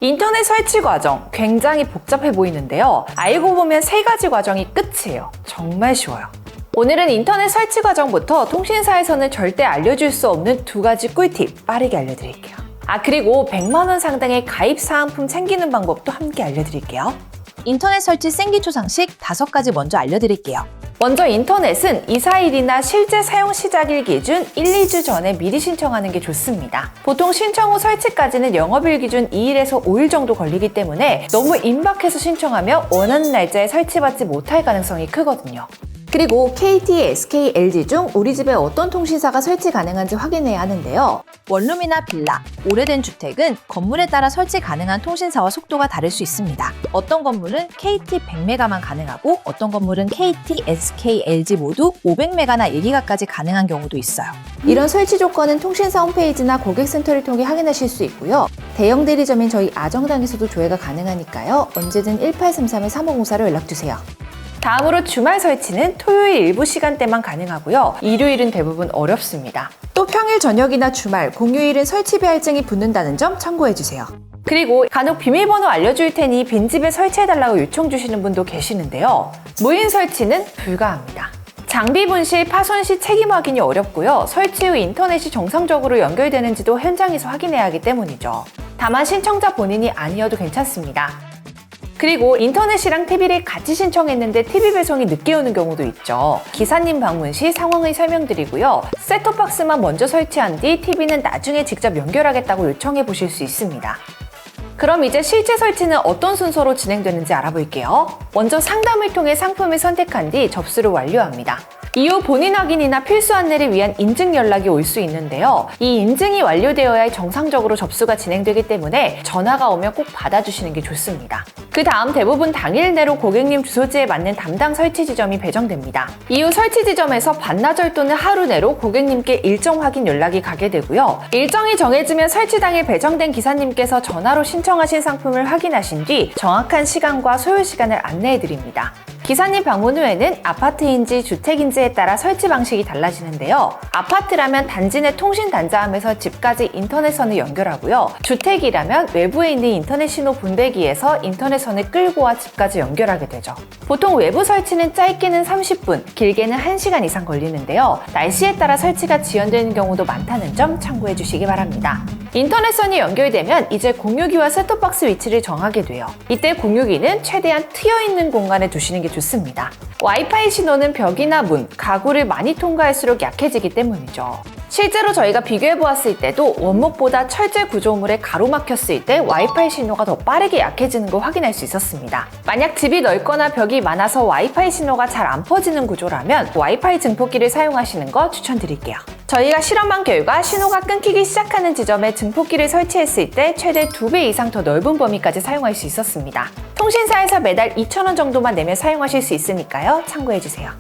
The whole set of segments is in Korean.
인터넷 설치 과정 굉장히 복잡해 보이는데요. 알고 보면 3가지 과정이 끝이에요. 정말 쉬워요. 오늘은 인터넷 설치 과정부터 통신사에서는 절대 알려줄 수 없는 2가지 꿀팁 빠르게 알려드릴게요. 그리고 100만 원 상당의 가입 사은품 챙기는 방법도 함께 알려드릴게요. 인터넷 설치 생기초상식 5가지 먼저 알려드릴게요. 먼저 인터넷은 이사일이나 실제 사용 시작일 기준 1, 2주 전에 미리 신청하는 게 좋습니다. 보통 신청 후 설치까지는 영업일 기준 2일에서 5일 정도 걸리기 때문에 너무 임박해서 신청하면 원하는 날짜에 설치받지 못할 가능성이 크거든요. 그리고 KT, SK, LG 중 우리 집에 어떤 통신사가 설치 가능한지 확인해야 하는데요. 원룸이나 빌라, 오래된 주택은 건물에 따라 설치 가능한 통신사와 속도가 다를 수 있습니다. 어떤 건물은 KT 100메가만 가능하고 어떤 건물은 KT, SK, LG 모두 500메가나 1기가까지 가능한 경우도 있어요. 이런 설치 조건은 통신사 홈페이지나 고객센터를 통해 확인하실 수 있고요. 대형 대리점인 저희 아정당에서도 조회가 가능하니까요. 언제든 1833-3504로 연락주세요. 다음으로 주말 설치는 토요일 일부 시간대만 가능하고요. 일요일은 대부분 어렵습니다. 또 평일 저녁이나 주말, 공휴일은 설치 비할증이 붙는다는 점 참고해주세요. 그리고 간혹 비밀번호 알려줄 테니 빈집에 설치해달라고 요청 주시는 분도 계시는데요. 무인 설치는 불가합니다. 장비 분실, 파손 시 책임 확인이 어렵고요. 설치 후 인터넷이 정상적으로 연결되는지도 현장에서 확인해야 하기 때문이죠. 다만 신청자 본인이 아니어도 괜찮습니다. 그리고 인터넷이랑 TV를 같이 신청했는데 TV 배송이 늦게 오는 경우도 있죠. 기사님 방문 시 상황을 설명드리고요. 셋톱박스만 먼저 설치한 뒤 TV는 나중에 직접 연결하겠다고 요청해 보실 수 있습니다. 그럼 이제 실제 설치는 어떤 순서로 진행되는지 알아볼게요. 먼저 상담을 통해 상품을 선택한 뒤 접수를 완료합니다. 이후 본인 확인이나 필수 안내를 위한 인증 연락이 올 수 있는데요. 이 인증이 완료되어야 정상적으로 접수가 진행되기 때문에 전화가 오면 꼭 받아주시는 게 좋습니다. 그 다음 대부분 당일 내로 고객님 주소지에 맞는 담당 설치 지점이 배정됩니다. 이후 설치 지점에서 반나절 또는 하루 내로 고객님께 일정 확인 연락이 가게 되고요. 일정이 정해지면 설치 당일 배정된 기사님께서 전화로 신청하신 상품을 확인하신 뒤 정확한 시간과 소요 시간을 안내해 드립니다. 기사님 방문 후에는 아파트인지 주택인지에 따라 설치 방식이 달라지는데요. 아파트라면 단지 내 통신 단자함에서 집까지 인터넷선을 연결하고요. 주택이라면 외부에 있는 인터넷 신호 분배기에서 인터넷선을 끌고 와 집까지 연결하게 되죠. 보통 외부 설치는 짧게는 30분, 길게는 1시간 이상 걸리는데요. 날씨에 따라 설치가 지연되는 경우도 많다는 점 참고해 주시기 바랍니다. 인터넷선이 연결되면 이제 공유기와 셋톱박스 위치를 정하게 돼요. 이때 공유기는 최대한 트여있는 공간에 두시는 게 좋습니다. 와이파이 신호는 벽이나 문, 가구를 많이 통과할수록 약해지기 때문이죠. 실제로 저희가 비교해보았을 때도 원목보다 철제 구조물에 가로막혔을 때 와이파이 신호가 더 빠르게 약해지는 걸 확인할 수 있었습니다. 만약 집이 넓거나 벽이 많아서 와이파이 신호가 잘 안 퍼지는 구조라면 와이파이 증폭기를 사용하시는 거 추천드릴게요. 저희가 실험한 결과 신호가 끊기기 시작하는 지점에 증폭기를 설치했을 때 최대 2배 이상 더 넓은 범위까지 사용할 수 있었습니다. 통신사에서 매달 2,000원 정도만 내면 사용하실 수 있으니까요. 참고해주세요.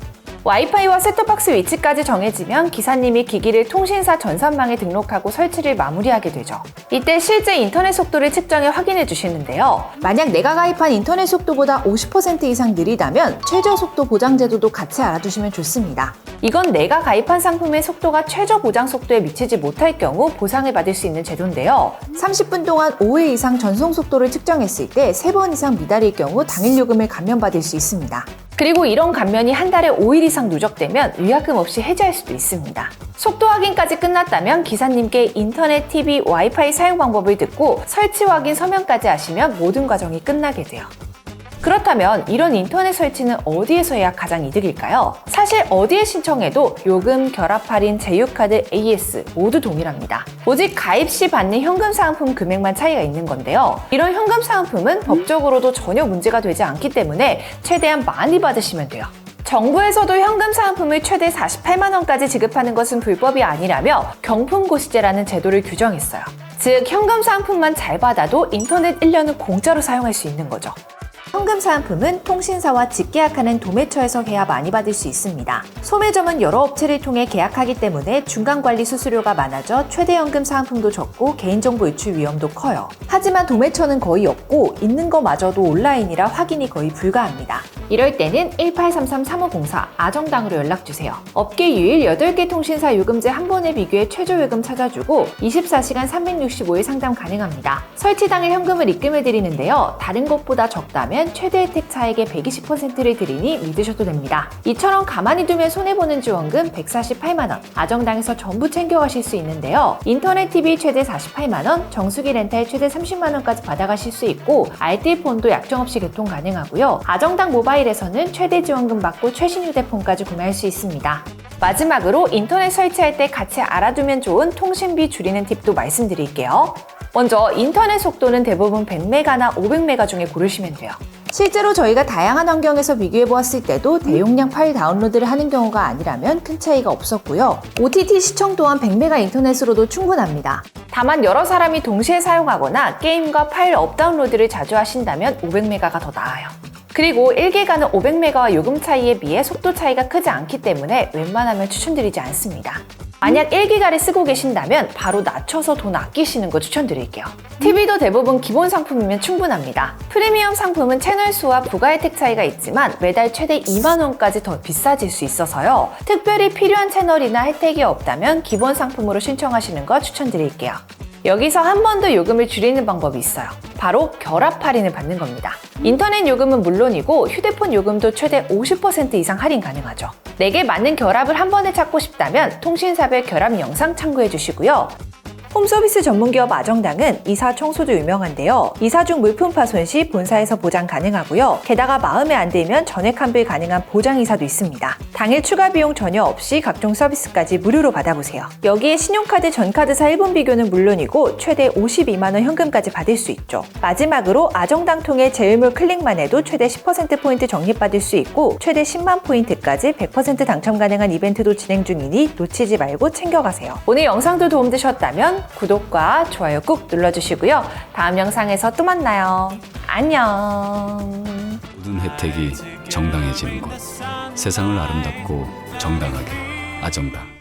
와이파이와 셋톱박스 위치까지 정해지면 기사님이 기기를 통신사 전산망에 등록하고 설치를 마무리하게 되죠. 이때 실제 인터넷 속도를 측정해 확인해 주시는데요. 만약 내가 가입한 인터넷 속도보다 50% 이상 느리다면 최저 속도 보장 제도도 같이 알아두시면 좋습니다. 이건 내가 가입한 상품의 속도가 최저 보장 속도에 미치지 못할 경우 보상을 받을 수 있는 제도인데요. 30분 동안 5회 이상 전송 속도를 측정했을 때 3번 이상 미달일 경우 당일 요금을 감면받을 수 있습니다. 그리고 이런 감면이 한 달에 5일 이상 누적되면 위약금 없이 해지할 수도 있습니다. 속도 확인까지 끝났다면 기사님께 인터넷, TV, 와이파이 사용 방법을 듣고 설치 확인 서명까지 하시면 모든 과정이 끝나게 돼요. 그렇다면 이런 인터넷 설치는 어디에서 해야 가장 이득일까요? 사실 어디에 신청해도 요금, 결합 할인, 제휴카드, AS 모두 동일합니다. 오직 가입 시 받는 현금 사은품 금액만 차이가 있는 건데요. 이런 현금 사은품은 법적으로도 전혀 문제가 되지 않기 때문에 최대한 많이 받으시면 돼요. 정부에서도 현금 사은품을 최대 48만 원까지 지급하는 것은 불법이 아니라며 경품고시제라는 제도를 규정했어요. 즉 현금 사은품만 잘 받아도 인터넷 1년은 공짜로 사용할 수 있는 거죠. 현금 사은품은 통신사와 직계약하는 도매처에서 해야 많이 받을 수 있습니다. 소매점은 여러 업체를 통해 계약하기 때문에 중간관리 수수료가 많아져 최대 현금 사은품도 적고 개인정보 유출 위험도 커요. 하지만 도매처는 거의 없고 있는 거마저도 온라인이라 확인이 거의 불가합니다. 이럴 때는 1833-3504 아정당으로 연락주세요. 업계 유일 8개 통신사 요금제 한 번에 비교해 최저 요금 찾아주고 24시간 365일 상담 가능합니다. 설치 당일 현금을 입금해 드리는데요. 다른 곳보다 적다면 최대 혜택 차액의 120%를 드리니 믿으셔도 됩니다. 이처럼 가만히 두면 손해보는 지원금 148만원, 아정당에서 전부 챙겨가실 수 있는데요. 인터넷 TV 최대 48만원, 정수기 렌탈 최대 30만원까지 받아가실 수 있고 RT폰도 약정 없이 개통 가능하고요. 아정당 모바일에서는 최대 지원금 받고 최신 휴대폰까지 구매할 수 있습니다. 마지막으로 인터넷 설치할 때 같이 알아두면 좋은 통신비 줄이는 팁도 말씀드릴게요. 먼저 인터넷 속도는 대부분 100메가나 500메가 중에 고르시면 돼요. 실제로 저희가 다양한 환경에서 비교해 보았을 때도 대용량 파일 다운로드를 하는 경우가 아니라면 큰 차이가 없었고요. OTT 시청 또한 100메가 인터넷으로도 충분합니다. 다만 여러 사람이 동시에 사용하거나 게임과 파일 업다운로드를 자주 하신다면 500메가가 더 나아요. 그리고 1기가는 500메가와 요금 차이에 비해 속도 차이가 크지 않기 때문에 웬만하면 추천드리지 않습니다. 만약 1기가를 쓰고 계신다면 바로 낮춰서 돈 아끼시는 거 추천드릴게요. TV도 대부분 기본 상품이면 충분합니다. 프리미엄 상품은 채널 수와 부가 혜택 차이가 있지만 매달 최대 2만원까지 더 비싸질 수 있어서요. 특별히 필요한 채널이나 혜택이 없다면 기본 상품으로 신청하시는 거 추천드릴게요. 여기서 한 번 더 요금을 줄이는 방법이 있어요. 바로 결합 할인을 받는 겁니다. 인터넷 요금은 물론이고 휴대폰 요금도 최대 50% 이상 할인 가능하죠. 내게 맞는 결합을 한 번에 찾고 싶다면 통신사별 결합 영상 참고해 주시고요. 홈서비스 전문기업 아정당은 이사 청소도 유명한데요. 이사 중 물품 파손 시 본사에서 보장 가능하고요. 게다가 마음에 안 들면 전액 환불 가능한 보장 이사도 있습니다. 당일 추가 비용 전혀 없이 각종 서비스까지 무료로 받아보세요. 여기에 신용카드 전카드사 1분 비교는 물론이고 최대 52만원 현금까지 받을 수 있죠. 마지막으로 아정당 통해 제휴물 클릭만 해도 최대 10%포인트 적립받을 수 있고 최대 10만 포인트까지 100% 당첨 가능한 이벤트도 진행 중이니 놓치지 말고 챙겨가세요. 오늘 영상도 도움되셨다면 구독과 좋아요 꾹 눌러주시고요. 다음 영상에서 또 만나요. 안녕. 모든 혜택이 정당해지는 곳. 세상을 아름답고 정당하게 아정당.